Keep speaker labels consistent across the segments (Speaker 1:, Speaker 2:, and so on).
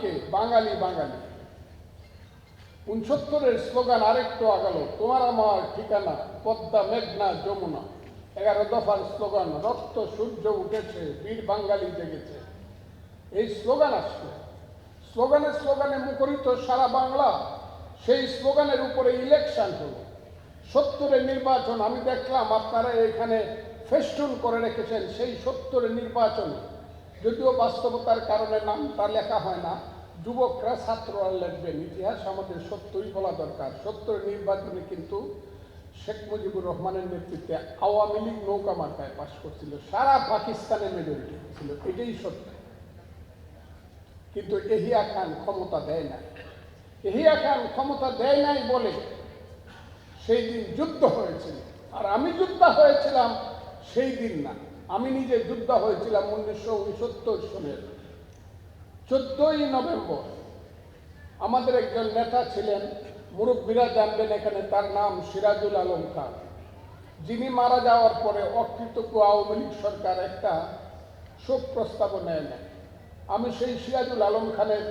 Speaker 1: কে? বাঙালি বাঙালি। 69-এর slogan আরেকটু আগালো, তোমার আমার ঠিকানা পদ্মা মেঘনা যমুনা। 11 দফার স্লোগান, রক্ত সূর্য উঠেছে বীর বাঙালি জেগেছে। এই স্লোগান আসছে, স্লোগানে স্লোগানে মুখরিত সারা বাংলা। সেই স্লোগানের উপরে ইলেকশন হলো, 70-এর নির্বাচন। আমি দেখলাম আপনারা এখানে ফেস্টুন করে রেখেছেন সেই 70-এর নির্বাচন, যদিও বাস্তবতার কারণে নামটা লেখা হয় না, যুবকরা ছাত্ররা লিখবেন। ইতিহাস আমাদের সত্যই বলা দরকার। 70-এর নির্বাচনে কিন্তু শেখ মুজিবুর রহমানের নেতৃত্বে আওয়ামী লীগ নৌকা মার্কায় পাশ করছিল, সারা পাকিস্তানে মেজরিটি ছিল, এটাই সত্য। কিন্তু এহিয়া খান ক্ষমতা দেয় না। এহিয়া খান ক্ষমতা দেয় নাই বলে সেই দিন যুদ্ধ হয়েছিল। আর আমি যোদ্ধা হয়েছিলাম সেই দিন না, আমি নিজে যোদ্ধা হয়েছিলাম 1969 সনের 14ই নভেম্বর। আমাদের একজন নেতা ছিলেন, মুরব্বীরা জানবেন এখানে, তার নাম সিরাজুল আলম খান, যিনি মারা যাওয়ার পরে অকৃতজ্ঞ আওয়ামী লীগ সরকার একটা শোক প্রস্তাবও নেয় না। আমি সেই সিরাজুল আলম খানের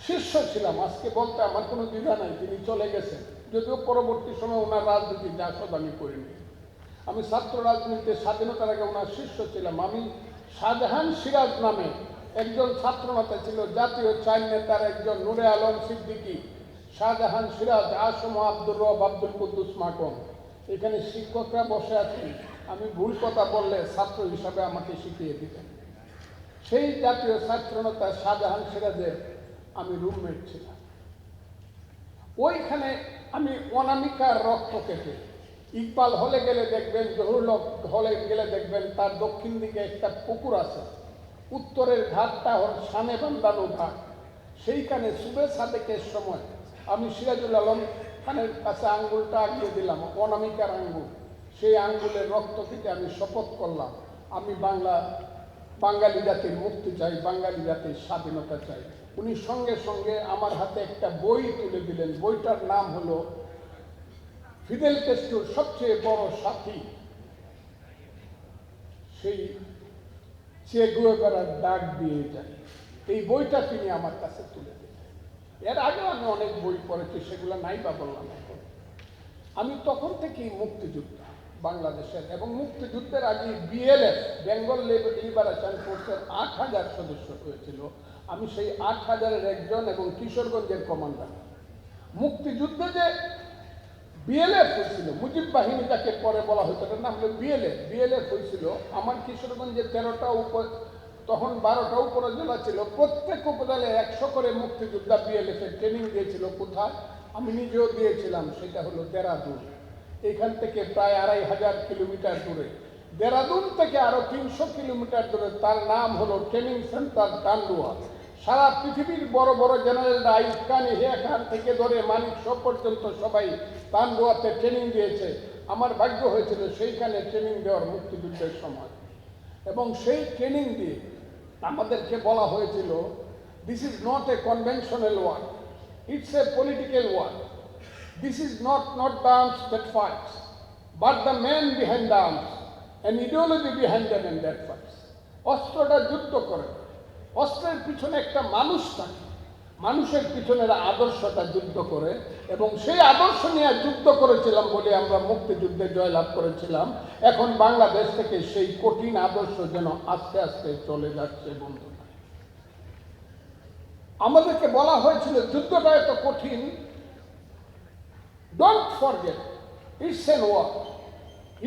Speaker 1: শিষ্য ছিলাম। আজকে বলতে আমার কোনো দ্বিধা নাই, তিনি চলে গেছেন, যদিও পরবর্তী সময় ওনার রাজনীতির জাসদ আমি করিনি। আমি ছাত্র রাজনীতিতে স্বাধীনতার আগে ওনার শিষ্য ছিলাম। আমি শাহজাহান সিরাজ নামে একজন ছাত্রনেতা ছিল, জাতীয় চার নেতার একজন, নূরে আলম সিদ্দিকী, শাহজাহান সিরাজ, আসম আব্দুর রব, আব্দুল কুদ্দুস মাকন। এখানে শিক্ষকরা বসে আছেন, আমি ভুল কথা বললে ছাত্র হিসাবে আমাকে শিখিয়ে দিতেন। সেই জাতীয় ছাত্রনেতা শাহজাহান সিরাজের আমি রুমমেট ছিলাম। ওইখানে আমি অনামিকার রক্ত কেটে, ইকবাল হলে গেলে দেখবেন, জহুরুল হলে গেলে দেখবেন, তার দক্ষিণ দিকে একটা পুকুর আছে, উত্তরের ঘাটটা হল সানে বান্ধানো ঘাট। সেইখানে সুবে সাদেকের সময় আমি সিরাজুল আলম খানের কাছে আঙ্গুলটা আগিয়ে দিলাম, অনামিকার আঙ্গুল। সেই আঙ্গুলের রক্ত থেকে আমি শপথ করলাম, আমি বাঙালি জাতির মুক্তি চাই, বাঙালি জাতির স্বাধীনতা চাই। উনি সঙ্গে সঙ্গে আমার হাতে একটা বই তুলে দিলেন। বইটার নাম হলো ফিদেল ক্যাস্ট্রোর সবচেয়ে বড় সাথী, সেই চে গুয়েভারার ডাক দিয়ে যায়। এই বইটা তিনি আমার কাছে তুলে দিলেন। এর আগেও আমি অনেক বই পড়েছি, সেগুলো নাই বা বললাম এখন। আমি তখন থেকেই মুক্তিযোদ্ধা বাংলাদেশের, এবং মুক্তিযুদ্ধের আগে বিএলএফ, বেঙ্গল লিবারেশন ফোর্সের 8,000 সদস্য হয়েছিল। আমি সেই 8,000-এর একজন, এবং কিশোরগঞ্জের কমান্ডার। মুক্তিযুদ্ধে যে বিএলএফ হয়েছিল, মুজিব বাহিনী যাকে পরে বলা হতো, এটার নাম হলো বিএলএফ হয়েছিল। আমার কিশোরগঞ্জে 13টা তখন 12টা উপজেলা ছিল, প্রত্যেক উপজেলায় 100 করে মুক্তিযোদ্ধা বিএলএফ এর ট্রেনিং দিয়েছিল। কোথায়? আমি নিজেও দিয়েছিলাম, সেটা হলো দেরাদুন। এখান থেকে প্রায় 2,500 কিলোমিটার দূরে, দেরাদুন থেকে আরো 300 কিলোমিটার দূরে, তার নাম হলো ট্রেনিং সেন্টার টান্ডুয়া। সারা পৃথিবীর বড় বড় জেনারেলরা, আইয়ুব খান, ইহিয়া খান থেকে ধরে মানিক শ পর্যন্ত সবাই টান্ডুয়াতে ট্রেনিং দিয়েছে। আমার ভাগ্য হয়েছিল সেইখানে ট্রেনিং দেওয়ার মুক্তিযুদ্ধের সময়, এবং সেই ট্রেনিং দিয়ে আমাদেরকে বলা হয়েছিল, this is not a conventional war, it's a political war. This is not the arms that fights, but the man behind the arms, an ideology behind them and that fights. অস্ত্রটা যুদ্ধ করে, অস্ত্রের পিছনে একটা মানুষ থাকে, মানুষের পিছনের আদর্শটা যুদ্ধ করে, এবং সেই আদর্শ নিয়ে যুদ্ধ করেছিলাম বলে আমরা মুক্তিযুদ্ধে জয়লাভ করেছিলাম। এখন বাংলাদেশ থেকে সেই কঠিন আদর্শ যেন আস্তে আস্তে চলে যাচ্ছে। বন্ধুরা, আমাদেরকে বলা হয়েছিল যুদ্ধটা এত কঠিন, don't forget, it's a war.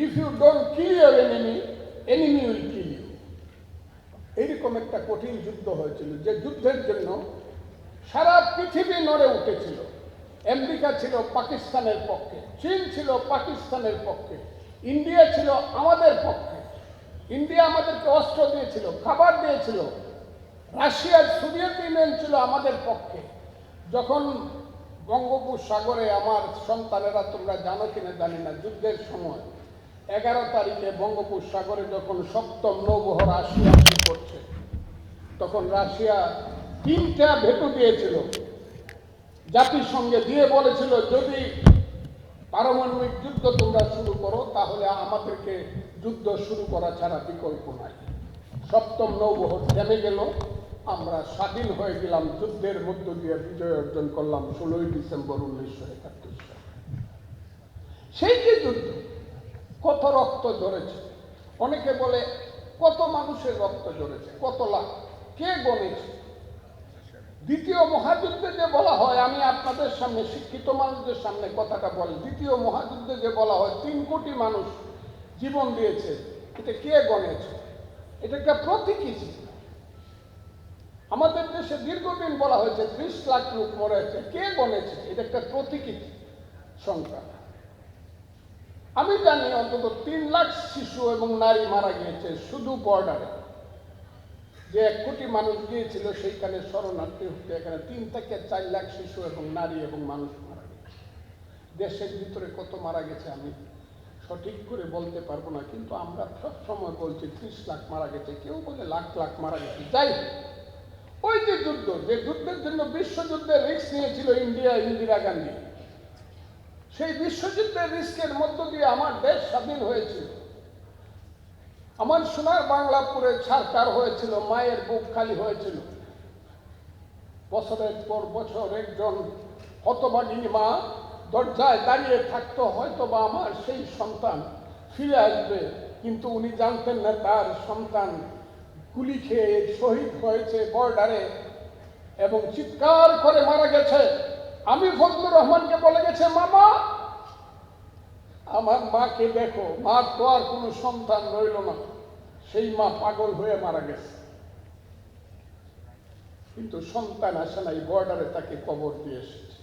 Speaker 1: If you don't kill your enemy, enemy will kill you. এইরকম একটা কঠিন যুদ্ধ হয়েছিল, যে যুদ্ধের জন্য সারা পৃথিবী নড়ে উঠেছিল। আমেরিকা ছিল পাকিস্তানের পক্ষে, চীন ছিল পাকিস্তানের পক্ষে, ইন্ডিয়া ছিল আমাদের পক্ষে। ইন্ডিয়া আমাদেরকে অস্ত্র দিয়েছিল, খাবার দিয়েছিল। রাশিয়ার সোভিয়েত ইউনিয়ন ছিল আমাদের পক্ষে। যখন বঙ্গোপসাগরে, আমার সন্তানেরা, তোমরা জানো কিনা জানি না, যুদ্ধের সময় 11 তারিখে বঙ্গোপসাগরে যখন 7ম নৌবহর আসি করছে, তখন রাশিয়া 3টা ভেটো দিয়েছিল, জাতিসংঘে দিয়ে বলেছিল, যদি পারমাণবিক যুদ্ধ তোমরা শুরু করো তাহলে আমাদেরকে যুদ্ধ শুরু করা ছাড়া বিকল্প নাই। 7ম নৌবহর থেমে গেল, আমরা স্বাধীন হয়ে গেলাম, যুদ্ধের মধ্য দিয়ে বিজয় অর্জন করলাম 16ই ডিসেম্বর 1971 সালে। সেই যে যুদ্ধ, কত রক্ত ঝরেছে, অনেকে বলে কত মানুষের রক্ত ঝরেছে, কত লাখ, কে গণেছে? দ্বিতীয় মহাযুদ্ধে যে বলা হয়, আমি আপনাদের সামনে, শিক্ষিত মানুষদের সামনে কথাটা বলি, দ্বিতীয় মহাযুদ্ধে যে বলা হয় 3 কোটি মানুষ জীবন দিয়েছে, এটা কে গণেছে? এটা একটা প্রতীকী ছিল। আমাদের দেশে দীর্ঘদিন বলা হয়েছে 30 লাখ লোক মরেছে, কে গণেছে? এটা একটা প্রতীকী সংখ্যা। আমি জানি অন্তত 3 লাখ শিশু এবং নারী মারা গিয়েছে শুধু বর্ডারে। যে 1 কোটি মানুষ গিয়েছিল সেইখানে শরণার্থী হতে, এখানে 3 থেকে 4 লাখ শিশু এবং নারী এবং মানুষ মারা গেছে। দেশের ভিতরে কত মারা গেছে আমি সঠিক করে বলতে পারবো না, কিন্তু আমরা সব সময় বলছি 30 লাখ মারা গেছে, কেউ বলে লাখ লাখ মারা গেছে। যাই হোক, ওই যে যুদ্ধ, যে যুদ্ধের জন্য বিশ্বযুদ্ধের রিস্ক নিয়েছিল ইন্দিরা গান্ধী, সেই বিশ্বযুদ্ধের রিস্কের মধ্য দিয়ে আমার দেশ স্বাধীন হয়েছিল। আমার সোনার বাংলাপুরে ছাড়কার হয়েছিল, মায়ের বুক খালি হয়েছিল। বছরের পর বছর একজন হতভাগিনী মা দরজায় দাঁড়িয়ে থাকতো, হয়তো বা আমার সেই সন্তান ফিরে আসবে, কিন্তু উনি জানতেন না তার সন্তান গুলি খেয়ে শহীদ হয়েছে বর্ডারে এবং চিৎকার করে মারা গেছে। আমি ফজলুর রহমানকে বলে গেছে, মামা আমার মাকে দেখো, মার তো আর কোনো সন্তান রইল না, সেই মা পাগল হয়ে মারা গেছে, কিন্তু সন্তান আসে নাই, বর্ডারে তাকে কবর দিয়ে এসেছে।